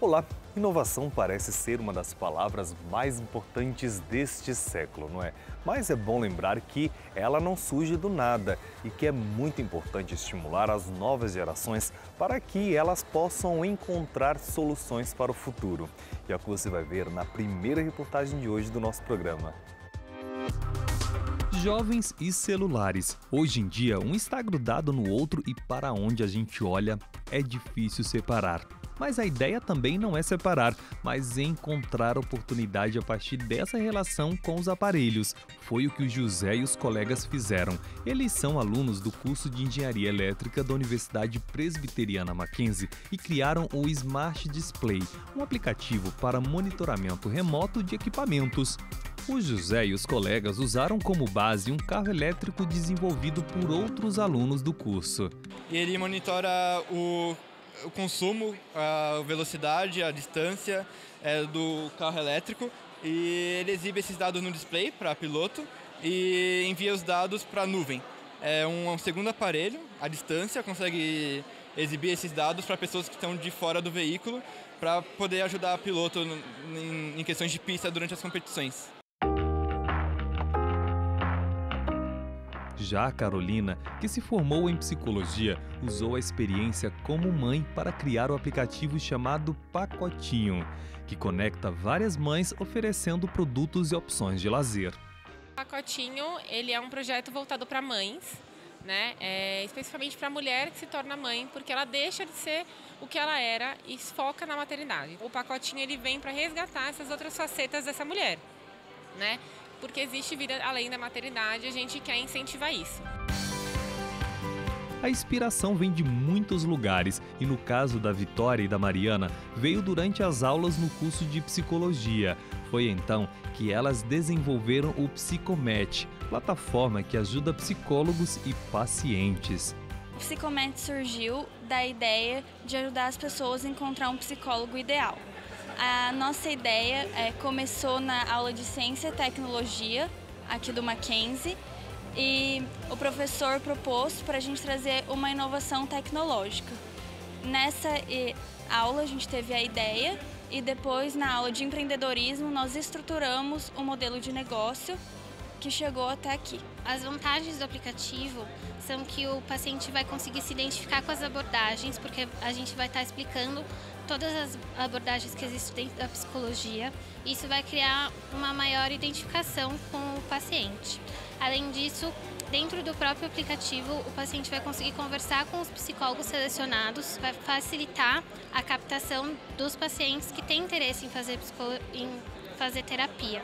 Olá! Inovação parece ser uma das palavras mais importantes deste século, não é? Mas é bom lembrar que ela não surge do nada e que é muito importante estimular as novas gerações para que elas possam encontrar soluções para o futuro. E é o que você vai ver na primeira reportagem de hoje do nosso programa. Jovens e celulares. Hoje em dia, um está grudado no outro e para onde a gente olha é difícil separar. Mas a ideia também não é separar, mas encontrar oportunidade a partir dessa relação com os aparelhos. Foi o que o José e os colegas fizeram. Eles são alunos do curso de Engenharia Elétrica da Universidade Presbiteriana Mackenzie e criaram o Smart Display, um aplicativo para monitoramento remoto de equipamentos. O José e os colegas usaram como base um carro elétrico desenvolvido por outros alunos do curso. Ele monitora o consumo, a velocidade, a distância do carro elétrico e ele exibe esses dados no display para piloto e envia os dados para a nuvem. É um segundo aparelho, à distância, consegue exibir esses dados para pessoas que estão de fora do veículo para poder ajudar o piloto em questões de pista durante as competições. Já a Carolina, que se formou em psicologia, usou a experiência como mãe para criar o aplicativo chamado Pacotinho, que conecta várias mães oferecendo produtos e opções de lazer. O Pacotinho, ele é um projeto voltado para mães, né? Especificamente para a mulher que se torna mãe, porque ela deixa de ser o que ela era e foca na maternidade. O Pacotinho ele vem para resgatar essas outras facetas dessa mulher, né? Porque existe vida além da maternidade e a gente quer incentivar isso. A inspiração vem de muitos lugares e no caso da Vitória e da Mariana, veio durante as aulas no curso de psicologia. Foi então que elas desenvolveram o Psicomatch, plataforma que ajuda psicólogos e pacientes. O Psicomatch surgiu da ideia de ajudar as pessoas a encontrar um psicólogo ideal. A nossa ideia começou na aula de Ciência e Tecnologia, aqui do Mackenzie, e o professor propôs para a gente trazer uma inovação tecnológica. Nessa aula a gente teve a ideia e depois na aula de empreendedorismo nós estruturamos um modelo de negócio que chegou até aqui. As vantagens do aplicativo são que o paciente vai conseguir se identificar com as abordagens, porque a gente vai estar explicando todas as abordagens que existem dentro da psicologia. Isso vai criar uma maior identificação com o paciente. Além disso, dentro do próprio aplicativo, o paciente vai conseguir conversar com os psicólogos selecionados, vai facilitar a captação dos pacientes que têm interesse em fazer terapia.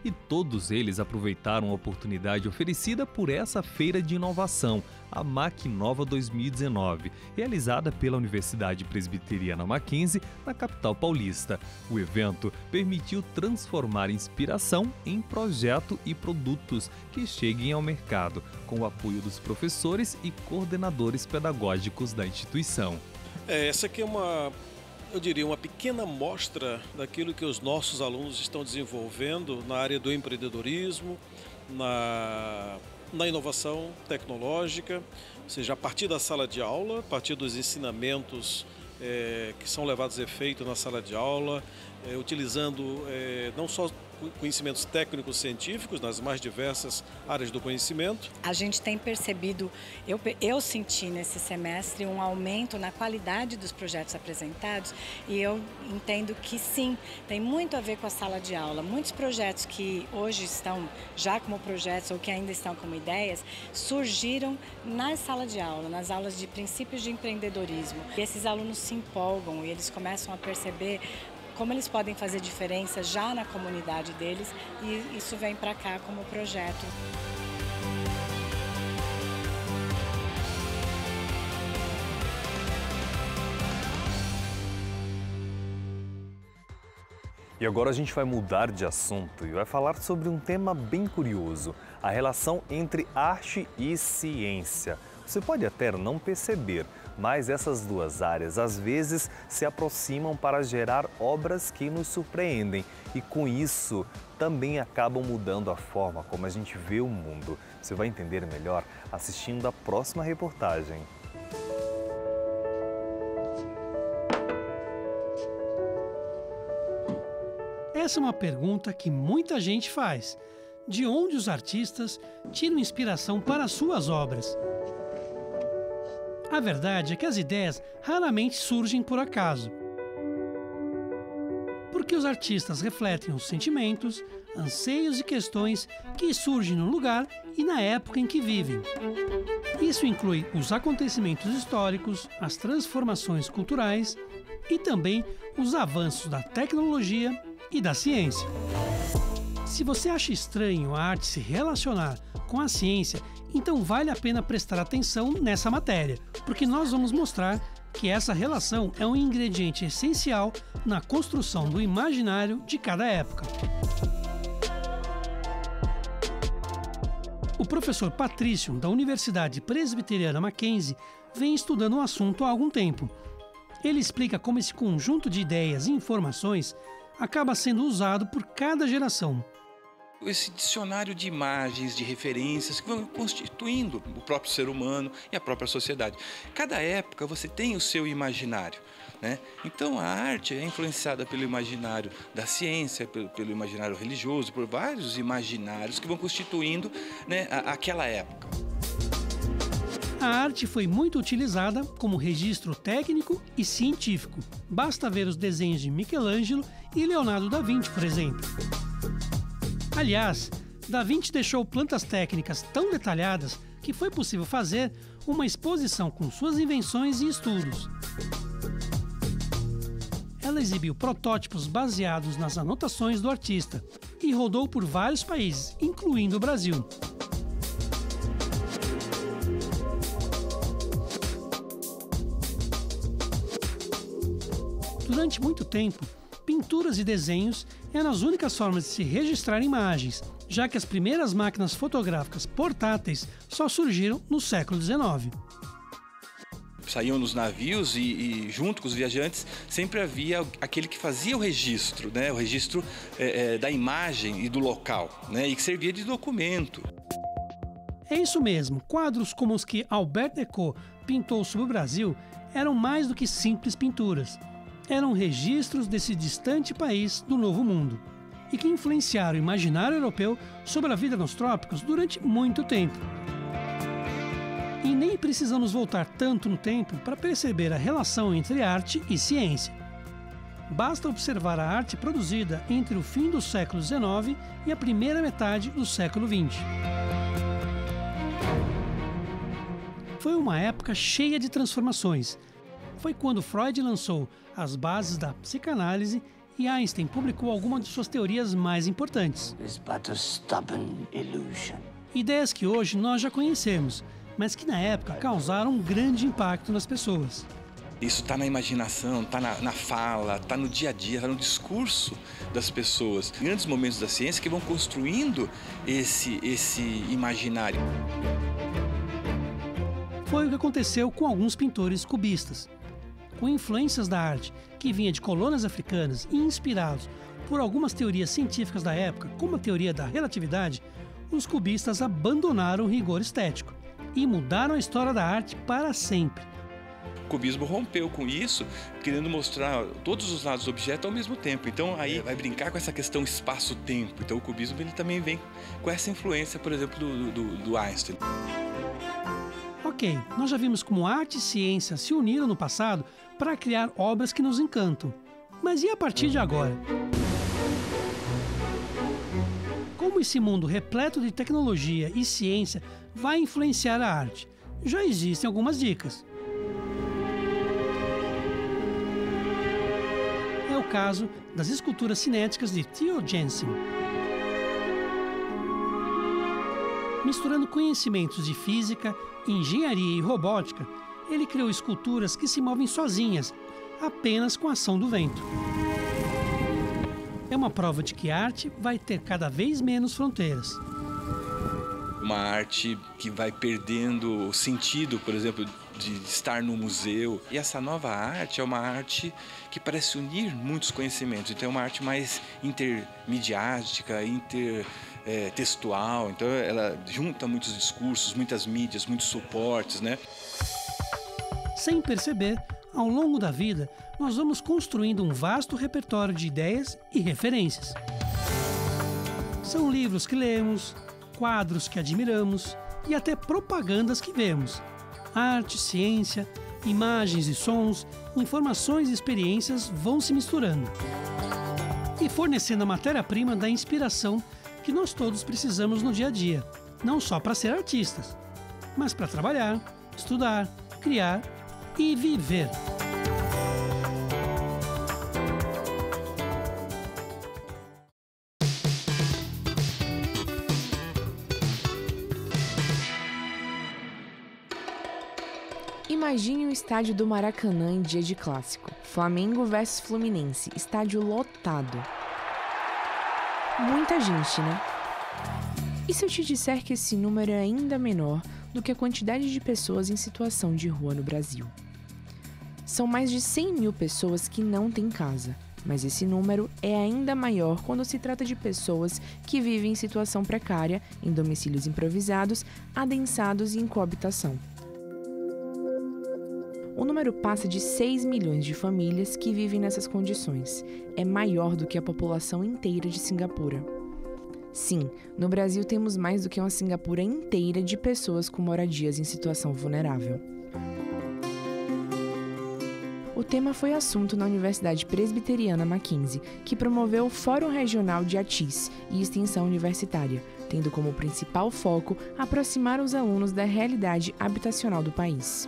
E todos eles aproveitaram a oportunidade oferecida por essa feira de inovação, a Macnova 2019, realizada pela Universidade Presbiteriana Mackenzie, na capital paulista. O evento permitiu transformar inspiração em projeto e produtos que cheguem ao mercado, com o apoio dos professores e coordenadores pedagógicos da instituição. Essa aqui é uma pequena amostra daquilo que os nossos alunos estão desenvolvendo na área do empreendedorismo, na inovação tecnológica, ou seja, a partir da sala de aula, a partir dos ensinamentos que são levados a efeito na sala de aula, utilizando não só conhecimentos técnicos científicos nas mais diversas áreas do conhecimento. A gente tem percebido, eu senti nesse semestre um aumento na qualidade dos projetos apresentados e eu entendo que sim, tem muito a ver com a sala de aula. Muitos projetos que hoje estão já como projetos ou que ainda estão como ideias, surgiram na sala de aula, nas aulas de princípios de empreendedorismo. E esses alunos se empolgam e eles começam a perceber como eles podem fazer diferença já na comunidade deles e isso vem para cá como projeto. E agora a gente vai mudar de assunto e vai falar sobre um tema bem curioso, a relação entre arte e ciência. Você pode até não perceber, mas essas duas áreas às vezes se aproximam para gerar obras que nos surpreendem e com isso também acabam mudando a forma como a gente vê o mundo. Você vai entender melhor assistindo a próxima reportagem. Essa é uma pergunta que muita gente faz. De onde os artistas tiram inspiração para suas obras? A verdade é que as ideias raramente surgem por acaso. Porque os artistas refletem os sentimentos, anseios e questões que surgem no lugar e na época em que vivem. Isso inclui os acontecimentos históricos, as transformações culturais e também os avanços da tecnologia e da ciência. Se você acha estranho a arte se relacionar com a ciência, então vale a pena prestar atenção nessa matéria, porque nós vamos mostrar que essa relação é um ingrediente essencial na construção do imaginário de cada época. O professor Patrício, da Universidade Presbiteriana Mackenzie, vem estudando o assunto há algum tempo. Ele explica como esse conjunto de ideias e informações acaba sendo usado por cada geração. Esse dicionário de imagens, de referências que vão constituindo o próprio ser humano e a própria sociedade. Cada época você tem o seu imaginário, né? Então a arte é influenciada pelo imaginário da ciência, pelo imaginário religioso, por vários imaginários que vão constituindo, né, aquela época. A arte foi muito utilizada como registro técnico e científico. Basta ver os desenhos de Michelangelo e Leonardo da Vinci, por exemplo. Aliás, Da Vinci deixou plantas técnicas tão detalhadas que foi possível fazer uma exposição com suas invenções e estudos. Ela exibiu protótipos baseados nas anotações do artista e rodou por vários países, incluindo o Brasil. Durante muito tempo, pinturas e desenhos eram as únicas formas de se registrar imagens, já que as primeiras máquinas fotográficas portáteis só surgiram no século XIX. Saíam nos navios e junto com os viajantes sempre havia aquele que fazia o registro, né? O registro da imagem e do local, né? E que servia de documento. É isso mesmo, quadros como os que Albert Decaux pintou sobre o Brasil eram mais do que simples pinturas. Eram registros desse distante país do Novo Mundo e que influenciaram o imaginário europeu sobre a vida nos trópicos durante muito tempo. E nem precisamos voltar tanto no tempo para perceber a relação entre arte e ciência. Basta observar a arte produzida entre o fim do século XIX e a primeira metade do século XX. Foi uma época cheia de transformações. Foi quando Freud lançou as bases da psicanálise e Einstein publicou algumas de suas teorias mais importantes. Ideias que hoje nós já conhecemos, mas que na época causaram um grande impacto nas pessoas. Isso está na imaginação, está na fala, está no dia a dia, está no discurso das pessoas. Grandes momentos da ciência que vão construindo esse imaginário. Foi o que aconteceu com alguns pintores cubistas. Com influências da arte que vinha de colônias africanas e inspirados por algumas teorias científicas da época, como a teoria da relatividade, os cubistas abandonaram o rigor estético e mudaram a história da arte para sempre. O cubismo rompeu com isso, querendo mostrar todos os lados do objeto ao mesmo tempo. Então aí vai brincar com essa questão espaço-tempo. Então o cubismo ele também vem com essa influência, por exemplo, do Einstein. Ok, nós já vimos como arte e ciência se uniram no passado para criar obras que nos encantam. Mas e a partir de agora? Como esse mundo repleto de tecnologia e ciência vai influenciar a arte? Já existem algumas dicas. É o caso das esculturas cinéticas de Theo Jensen. Misturando conhecimentos de física, engenharia e robótica, ele criou esculturas que se movem sozinhas, apenas com a ação do vento. É uma prova de que a arte vai ter cada vez menos fronteiras. Uma arte que vai perdendo o sentido, por exemplo, de estar no museu. E essa nova arte é uma arte que parece unir muitos conhecimentos. Então é uma arte mais intermediática, textual. Então ela junta muitos discursos, muitas mídias, muitos suportes, né? Sem perceber, Ao longo da vida, nós vamos construindo um vasto repertório de ideias e referências. São livros que lemos, quadros que admiramos e até propagandas que vemos. Arte, ciência, imagens e sons, informações e experiências vão se misturando e fornecendo a matéria-prima da inspiração que nós todos precisamos no dia a dia, não só para ser artistas, mas para trabalhar, estudar, criar e viver. Imagine o estádio do Maracanã em dia de clássico. Flamengo versus Fluminense, estádio lotado. Muita gente, né? E se eu te disser que esse número é ainda menor do que a quantidade de pessoas em situação de rua no Brasil? São mais de 100 mil pessoas que não têm casa, mas esse número é ainda maior quando se trata de pessoas que vivem em situação precária, em domicílios improvisados, adensados e em coabitação. O número passa de 6 milhões de famílias que vivem nessas condições. É maior do que a população inteira de Singapura. Sim, no Brasil temos mais do que uma Singapura inteira de pessoas com moradias em situação vulnerável. O tema foi assunto na Universidade Presbiteriana Mackenzie, que promoveu o Fórum Regional de ATIS e Extensão Universitária, tendo como principal foco aproximar os alunos da realidade habitacional do país.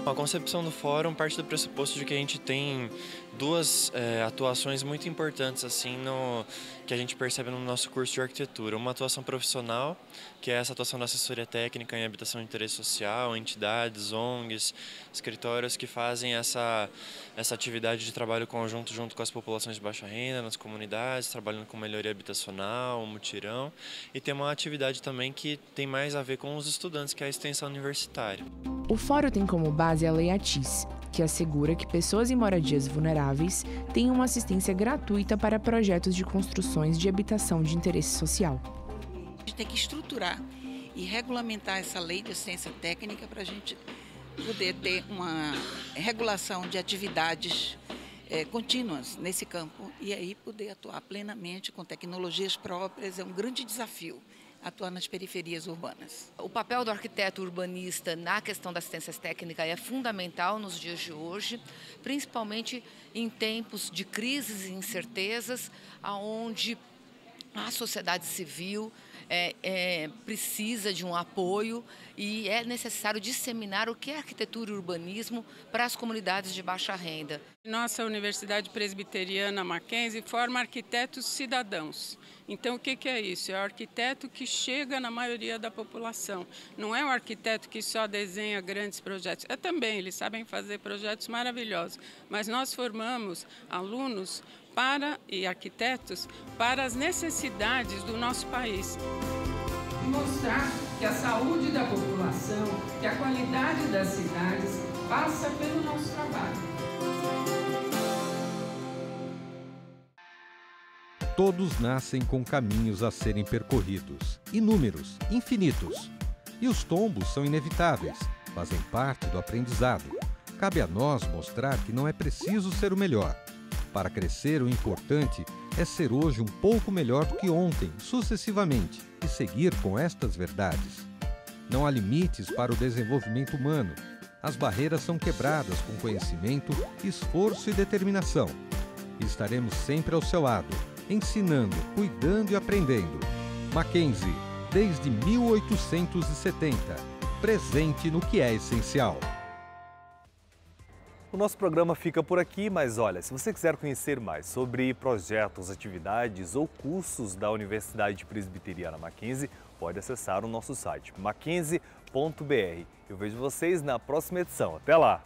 A concepção do fórum parte do pressuposto de que a gente tem duas atuações muito importantes assim que a gente percebe no nosso curso de arquitetura. Uma atuação profissional, que é essa atuação da assessoria técnica em habitação de interesse social, entidades, ONGs, escritórios que fazem essa atividade de trabalho conjunto junto com as populações de baixa renda, nas comunidades, trabalhando com melhoria habitacional, mutirão. E tem uma atividade também que tem mais a ver com os estudantes, que é a extensão universitária. O fórum tem como base a Lei ATIS, que assegura que pessoas em moradias vulneráveis tenham uma assistência gratuita para projetos de construções de habitação de interesse social. A gente tem que estruturar e regulamentar essa lei de assistência técnica para a gente poder ter uma regulação de atividades contínuas nesse campo e aí poder atuar plenamente com tecnologias próprias. É um grande desafio atuar nas periferias urbanas. O papel do arquiteto urbanista na questão da assistência técnica é fundamental nos dias de hoje, principalmente em tempos de crises e incertezas, onde a sociedade civil precisa de um apoio e é necessário disseminar o que é arquitetura e urbanismo para as comunidades de baixa renda. Nossa Universidade Presbiteriana Mackenzie forma arquitetos cidadãos. Então, o que é isso? É o arquiteto que chega na maioria da população. Não é o arquiteto que só desenha grandes projetos. Também, eles sabem fazer projetos maravilhosos. Mas nós formamos alunos e arquitetos para as necessidades do nosso país. Mostrar que a saúde da população, que a qualidade das cidades passa pelo nosso trabalho. Todos nascem com caminhos a serem percorridos, inúmeros, infinitos. E os tombos são inevitáveis, fazem parte do aprendizado. Cabe a nós mostrar que não é preciso ser o melhor. Para crescer, o importante é ser hoje um pouco melhor do que ontem, sucessivamente, e seguir com estas verdades. Não há limites para o desenvolvimento humano. As barreiras são quebradas com conhecimento, esforço e determinação. E estaremos sempre ao seu lado, ensinando, cuidando e aprendendo. Mackenzie, desde 1870, presente no que é essencial. O nosso programa fica por aqui, mas olha, se você quiser conhecer mais sobre projetos, atividades ou cursos da Universidade Presbiteriana Mackenzie, pode acessar o nosso site mackenzie.br. Eu vejo vocês na próxima edição. Até lá!